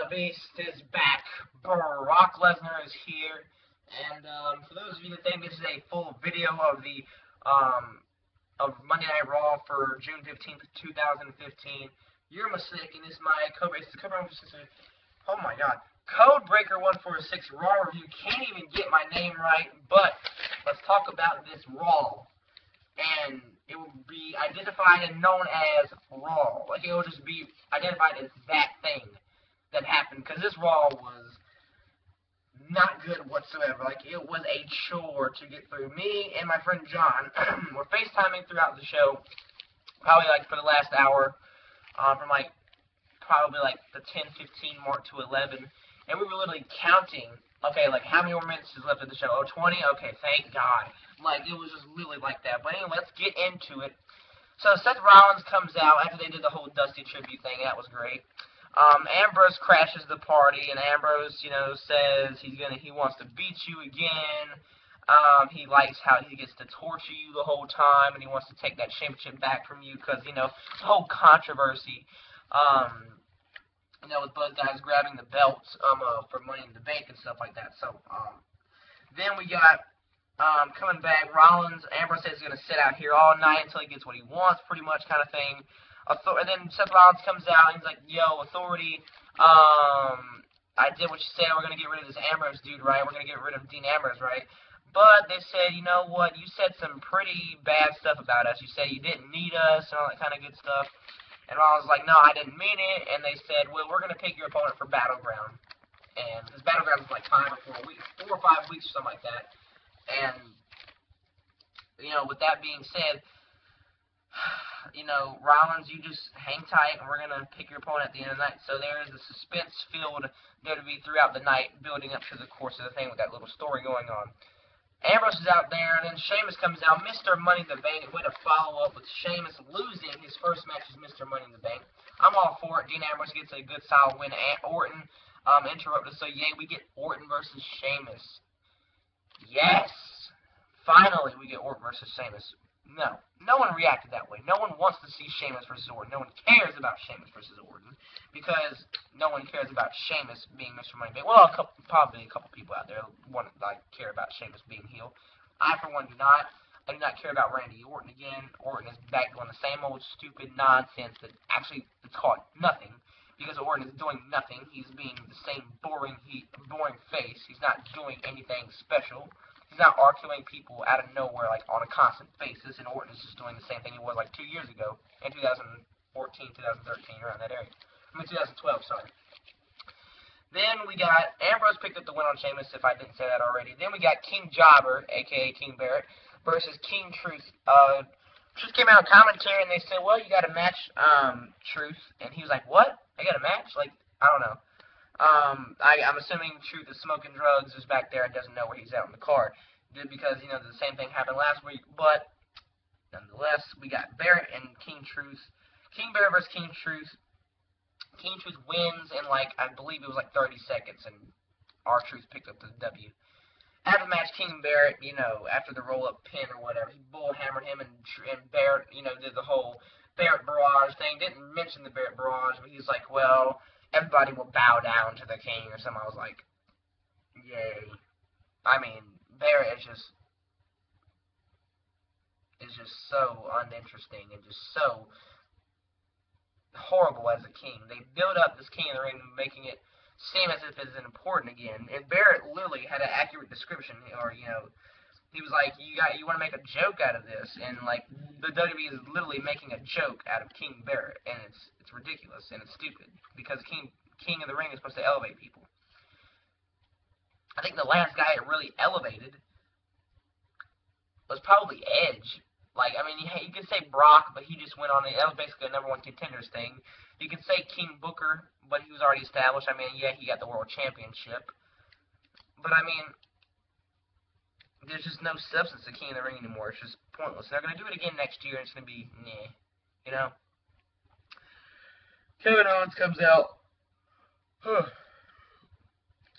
The Beast is back. Brock Lesnar is here. And for those of you that think this is a full video of the of Monday Night Raw for June 15th, 2015, you're mistaken. This is my code. It's the code breaker 146. Oh my God, code breaker 146 Raw review. Can't even get my name right. But let's talk about this Raw. And it will be identified and known as Raw. Like, it will just be identified as that thing that happened, because this Raw was not good whatsoever. Like, it was a chore to get through. Me and my friend John were FaceTiming throughout the show, probably like for the last hour, from like probably like the 10-15 mark to 11, and we were literally counting. Okay, like, how many more minutes is left of the show? Oh, 20? Okay, thank God. Like, it was just really like that. But anyway, let's get into it. So, Seth Rollins comes out after they did the whole Dusty tribute thing, and that was great. Ambrose crashes the party, and Ambrose, says he wants to beat you again. He likes how he gets to torture you the whole time, and he wants to take that championship back from you, because, the whole controversy, with both guys grabbing the belts, for Money in the Bank and stuff like that. So, then we got, coming back, Ambrose says he's going to sit out here all night until he gets what he wants, pretty much, kind of thing. And then Seth Rollins comes out, and he's like, yo, Authority, I did what you said, we're going to get rid of this Ambrose dude, right? We're going to get rid of Dean Ambrose, right? But they said, you know what, you said some pretty bad stuff about us. You said you didn't need us and all that kind of good stuff. And Rollins was like, no, I didn't mean it. And they said, well, we're going to pick your opponent for Battleground. And this Battleground was like 5 or 4 weeks, 4 or 5 weeks or something like that. And, with that being said, Rollins, you just hang tight, and we're going to pick your opponent at the end of the night. So there is a suspense filled there to be throughout the night, building up to the course of the thing with that little story going on. Ambrose is out there, and then Sheamus comes out, Mr. Money in the Bank, way to follow up with Sheamus losing his first match as Mr. Money in the Bank. I'm all for it. Dean Ambrose gets a good solid win. Orton interrupted, so yay, we get Orton versus Sheamus. Yes! Finally, we get Orton versus Sheamus. No one reacted that way. No one wants to see Sheamus versus Orton. No one cares about Sheamus versus Orton, because no one cares about Sheamus being Mr. Money in the Bank. Well, probably a couple people out there care about Sheamus being heel. I, for one, do not. I do not care about Randy Orton again. Orton is back doing the same old stupid nonsense that actually it's called nothing, because Orton is doing nothing. He's being the same boring face. He's not doing anything special. He's not arguing people out of nowhere, like, on a constant basis, and Orton is just doing the same thing he was, like, 2 years ago, in 2014, 2013, around that area. 2012, sorry. Then we got Ambrose picked up the win on Sheamus, if I didn't say that already. Then we got King Jobber, a.k.a. King Barrett, versus King Truth. Truth came out in commentary, and they said, well, you got a match, Truth. And he was like, what? I got a match? Like, I don't know. I'm assuming Truth is smoking drugs, is back there, and doesn't know where he's at on the card. Because, the same thing happened last week. But, nonetheless, we got Barrett and King Truth. King Barrett versus King Truth. King Truth wins in, I believe it was 30 seconds, and R-Truth picked up the W. After the match, King Barrett, after the roll-up pin or whatever, he bull-hammered him, and Barrett, did the whole Barrett barrage thing. Didn't mention the Barrett barrage, but he's like, well, everybody will bow down to the king or something. I was like, yay. I mean, Barrett is just so uninteresting and just so horrible as a king. They build up this king in the ring, making it seem as if it's important again. And Barrett literally had an accurate description, or he was like, you want to make a joke out of this, and the WWE is literally making a joke out of King Barrett, and it's ridiculous and it's stupid, because king in the ring is supposed to elevate people. I think the last guy it really elevated was probably Edge. You could say Brock, but he just went on it. That was basically a number one contenders thing. You could say King Booker, but he was already established. I mean, yeah, he got the world championship. But, there's just no substance to King of the Ring anymore. It's just pointless. They're going to do it again next year, and it's going to be, Kevin Owens comes out.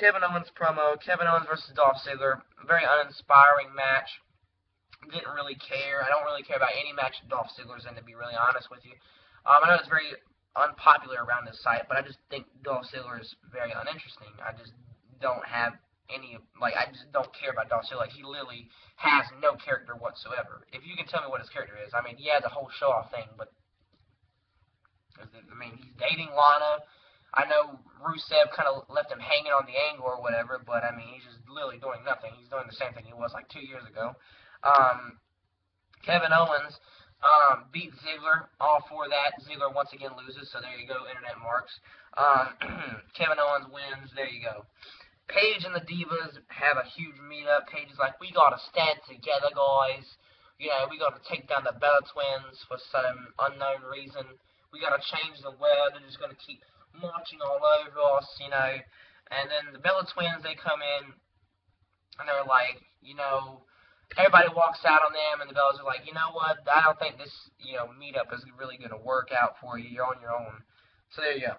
Kevin Owens promo. Kevin Owens versus Dolph Ziggler. Very uninspiring match. Didn't really care. I don't really care about any match that Dolph Ziggler's in, to be really honest with you. I know it's very unpopular around this site, but I just think Dolph Ziggler is very uninteresting. I just don't have any, like, I just don't care about Dolph Ziggler. Like, he literally has no character whatsoever. If you can tell me what his character is, I mean, he has a whole show-off thing, but, I mean, he's dating Lana. I know Rusev kind of left him hanging on the angle or whatever, but, I mean, he's just literally doing nothing. He's doing the same thing he was, like, 2 years ago. Kevin Owens beat Ziggler. All for that. Ziggler once again loses, so there you go, internet marks. Kevin Owens wins. There you go. Paige and the Divas have a huge meetup. Paige is like, we gotta stand together, guys. You know, we gotta take down the Bella Twins for some unknown reason. We gotta change the world. They're just gonna keep marching all over us, you know. And then the Bella Twins, they come in, and they're like, you know, everybody walks out on them, and the Bellas are like, you know what, I don't think this, you know, meetup is really going to work out for you. You're on your own. So there you go.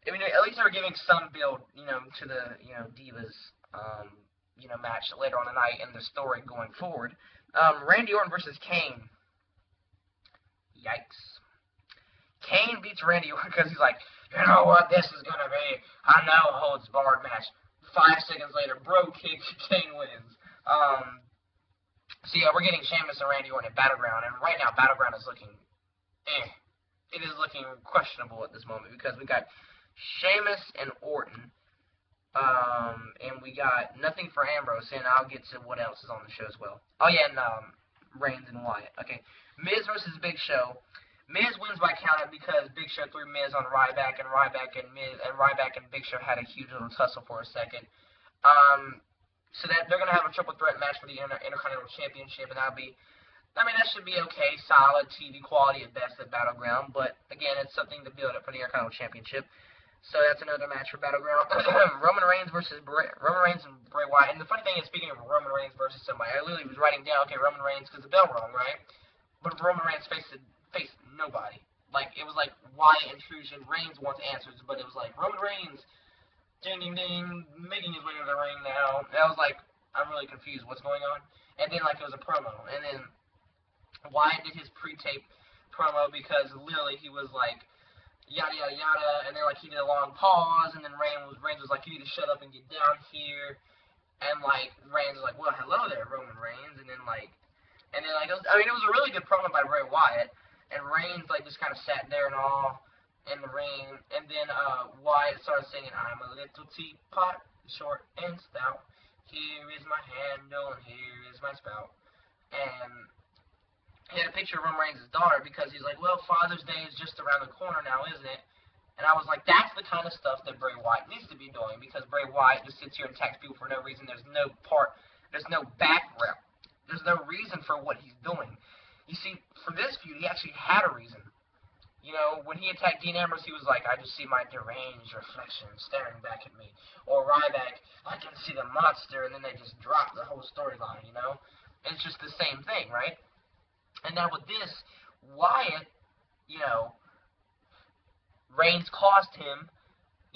I mean, at least they were giving some build, you know, to the, you know, Divas, you know, match later on the night and the story going forward. Randy Orton versus Kane. Yikes. Kane beats Randy Orton because he's like, you know what, this is going to be a no-holds-barred match. 5 seconds later, bro kick, Kane wins. So yeah, we're getting Sheamus and Randy Orton at Battleground, and right now Battleground is looking, it is looking questionable at this moment because we got Sheamus and Orton, and we got nothing for Ambrose, and I'll get to what else is on the show as well. Oh yeah, and Reigns and Wyatt. Okay, Miz versus Big Show. Miz wins by countout because Big Show threw Miz on Ryback, and Ryback and Big Show had a huge little tussle for a second. So that they're going to have a triple threat match for the Intercontinental Championship, and that'll be, I mean, that should be okay, solid TV quality at best at Battleground, but again, it's something to build up for the Intercontinental Championship. So that's another match for Battleground. Roman Reigns and Bray Wyatt. And the funny thing is, speaking of Roman Reigns versus somebody, I literally was writing down, okay, Roman Reigns because the bell rung, right? But Roman Reigns faced nobody. Like, it was like Wyatt intrusion. Reigns wants answers, but it was like Roman Reigns, ding, ding, ding, making his way to the ring now. And I was like, I'm really confused. What's going on? And then, like, it was a promo. And then Wyatt did his pre-tape promo because literally he was like, yada, yada, yada. And then, like, he did a long pause. And then Reigns was like, you need to shut up and get down here. And, like, Reigns was like, well, hello there, Roman Reigns. And then, like, it was a really good promo by Bray Wyatt. And Reigns, like, just kind of sat there and all in the ring, and then Wyatt started singing, I'm a little teapot, short and stout, here is my handle, and here is my spout, and he had a picture of Roman Reigns' daughter, because he's like, well, Father's Day is just around the corner now, isn't it? And I was like, that's the kind of stuff that Bray Wyatt needs to be doing, because Bray Wyatt just sits here and attacks people for no reason. There's no background, there's no reason for what he's doing. You see, for this feud, he actually had a reason. You know, when he attacked Dean Ambrose, he was like, I just see my deranged reflection staring back at me. Or Ryback, I can see the monster, and then they just drop the whole storyline, you know? It's just the same thing, right? And now with this, Wyatt, you know, Reigns cost him,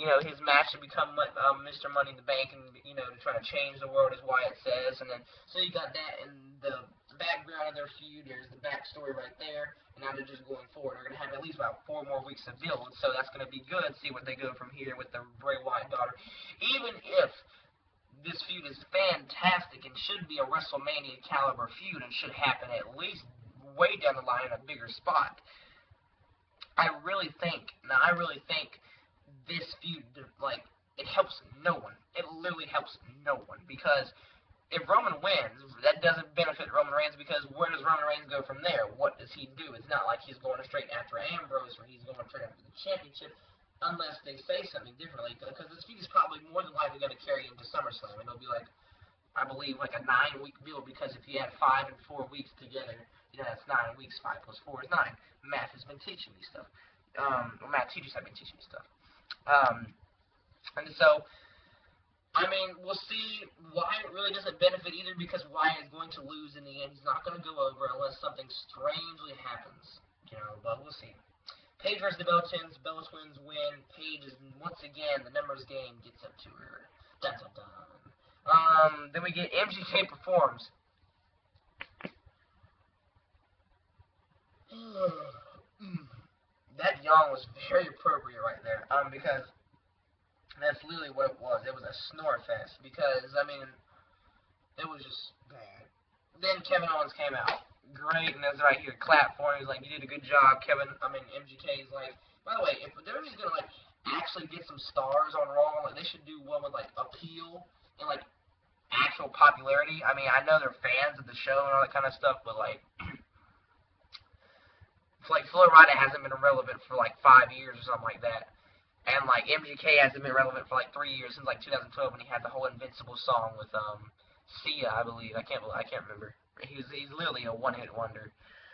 you know, his match to become Mr. Money in the Bank and, you know, to try to change the world, as Wyatt says. And then, so you got that in the background of their feud. There's the backstory right there. And now they're just going forward. They're going to have at least about 4 more weeks of build. So that's going to be good. See what they go from here with the Bray Wyatt daughter. Even if this feud is fantastic and should be a WrestleMania caliber feud and should happen at least way down the line in a bigger spot, I really think this feud, like, it helps no one. It literally helps no one. Because if Roman wins, that doesn't benefit Roman Reigns, because where does Roman Reigns go from there? What does he do? It's not like he's going straight after Ambrose or he's going straight after the championship, unless they say something differently, because this feud is probably more than likely going to carry into SummerSlam, and it'll be like, I believe, like a 9-week build, because if you add 5 and 4 weeks together, you know, that's 9 weeks. 5 plus 4 is 9. Math has been teaching me stuff. Math teachers have been teaching me stuff. And so, I mean, we'll see. Wyatt really doesn't benefit either, because Wyatt is going to lose in the end. He's not going to go over unless something strangely happens, you know, but we'll see. Paige versus the Bella Twins. Bella Twins win. Paige is, once again, the numbers game gets up to her. Dun, dun, dun. Then we get MGK performs. that yawn was very appropriate right there. Because that's literally what it was. It was a snore fest. Because, I mean, it was just bad. Then Kevin Owens came out. Great, and that's right here. Clap for him. He's like, you did a good job, Kevin. I mean, MGK is like, by the way, if WWE's gonna like actually get some stars on Raw, like they should do one with like appeal and like actual popularity. I mean, I know they're fans of the show and all that kind of stuff, but like Floyd Rida hasn't been relevant for like 5 years or something like that. And like MGK hasn't been relevant for like 3 years, since like 2012 when he had the whole Invincible song with Sia, I believe. I can't remember. He's literally a one-hit wonder.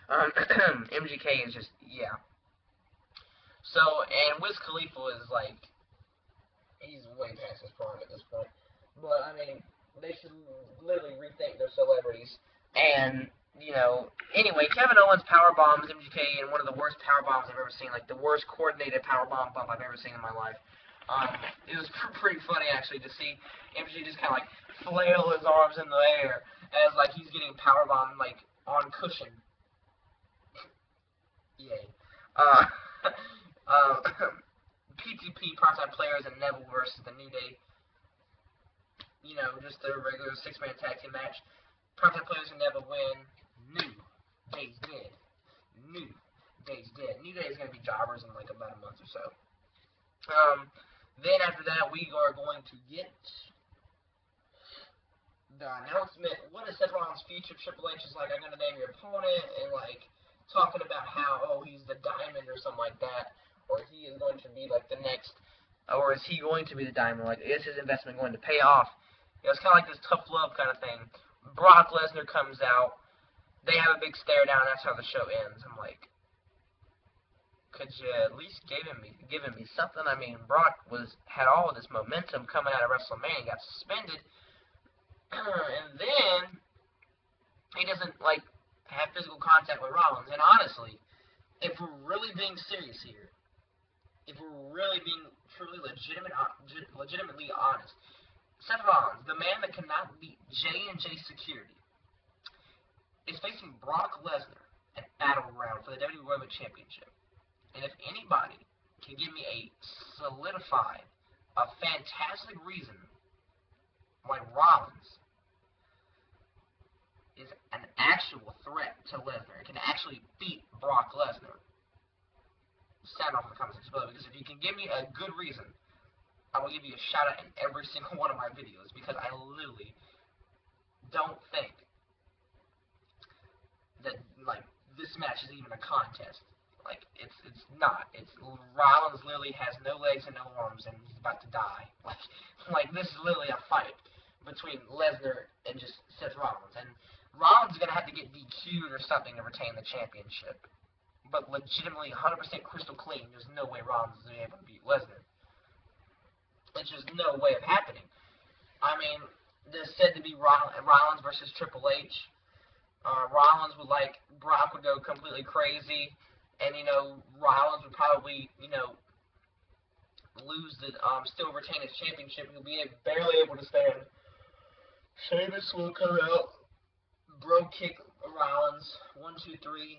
MGK is just, yeah. So, and Wiz Khalifa is like, he's way past his prime at this point. But I mean, they should literally rethink their celebrities. And, you know, anyway, Kevin Owens power bombs MGK in one of the worst power bombs I've ever seen, like the worst coordinated power bomb bump I've ever seen in my life. It was pretty funny actually to see MGK just kind of like flail his arms in the air as like he's getting power bombed like on cushion. Yay. PTP part-time players and Neville versus the New Day. You know, just the regular 6-man tag team match. Part-time players and Neville win. New Day's dead. New Day's dead. New Day is going to be jobbers in like about a month or so. Then after that, we are going to get the announcement. What is Seth Rollins' future? Triple H is like, I'm going to name your opponent, and like talking about how, oh, he's the Diamond or something like that, or he is going to be like the next, or is he going to be the Diamond? Like, is his investment going to pay off? You know, it's kind of like this tough love kind of thing. Brock Lesnar comes out. They have a big stare down. That's how the show ends. I'm like, could you at least given me something? I mean, Brock had all of this momentum coming out of WrestleMania, got suspended, and then he doesn't like have physical contact with Rollins. And honestly, if we're really being serious here, if we're really being truly legitimately honest, Seth Rollins, the man that cannot beat J&J Security, is facing Brock Lesnar at Battleground for the WWE World Championship. And if anybody can give me a solidified, a fantastic reason why Rollins is an actual threat to Lesnar, can actually beat Brock Lesnar, sound off in the comment section below, because if you can give me a good reason, I will give you a shout out in every single one of my videos, because I literally don't think that, like, this match is even a contest. Like, it's not. It's Rollins literally has no legs and no arms, and he's about to die. Like this is literally a fight between Lesnar and just Seth Rollins. And Rollins is going to have to get DQ'd or something to retain the championship. But legitimately, 100% crystal clean, there's no way Rollins is able to beat Lesnar. It's just no way of happening. I mean, there's said to be Rollins versus Triple H. Rollins would like, Brock would go completely crazy. And, you know, Rollins would probably, you know, lose the, still retain his championship. He'll be barely able to stand. Sheamus will come out, bro kick Rollins. 1, 2, 3.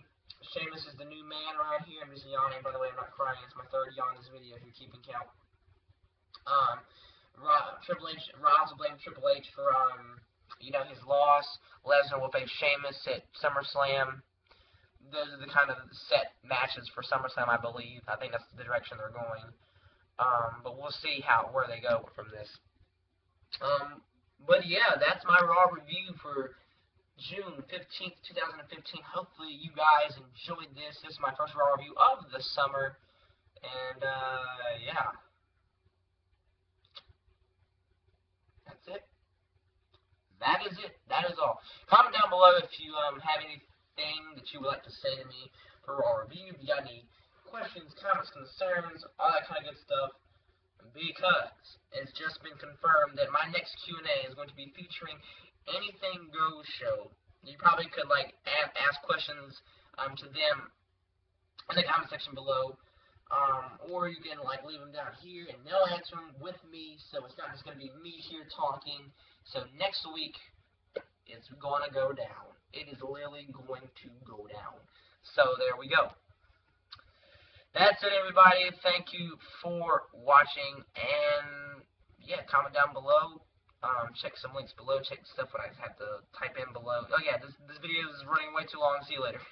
Sheamus is the new man right here. I'm just yawning, by the way. I'm not crying. It's my third yawn in this video if you're keeping count. Rollins will blame Triple H for, you know, his loss. Lesnar will face Sheamus at SummerSlam. Those are the kind of set matches for SummerSlam, I believe. I think that's the direction they're going. But we'll see where they go from this. But yeah, that's my Raw review for June 15th, 2015. Hopefully you guys enjoyed this. This is my first Raw review of the summer. And, yeah. That's it. That is it. That is all. Comment down below if you have anything that you would like to say to me for Raw review. If you got any questions, comments, concerns, all that kind of good stuff. Because it's just been confirmed that my next Q&A is going to be featuring Anything Goes show. You probably could like ask questions to them in the comment section below. Or you can like leave them down here and they'll answer them with me, so it's not just going to be me here talking. So next week it's going to go down. It is literally going to go down. So there we go. That's it, everybody. Thank you for watching, and yeah, comment down below. Check some links below. Check the stuff what I have to type in below. Oh yeah, this video is running way too long. See you later.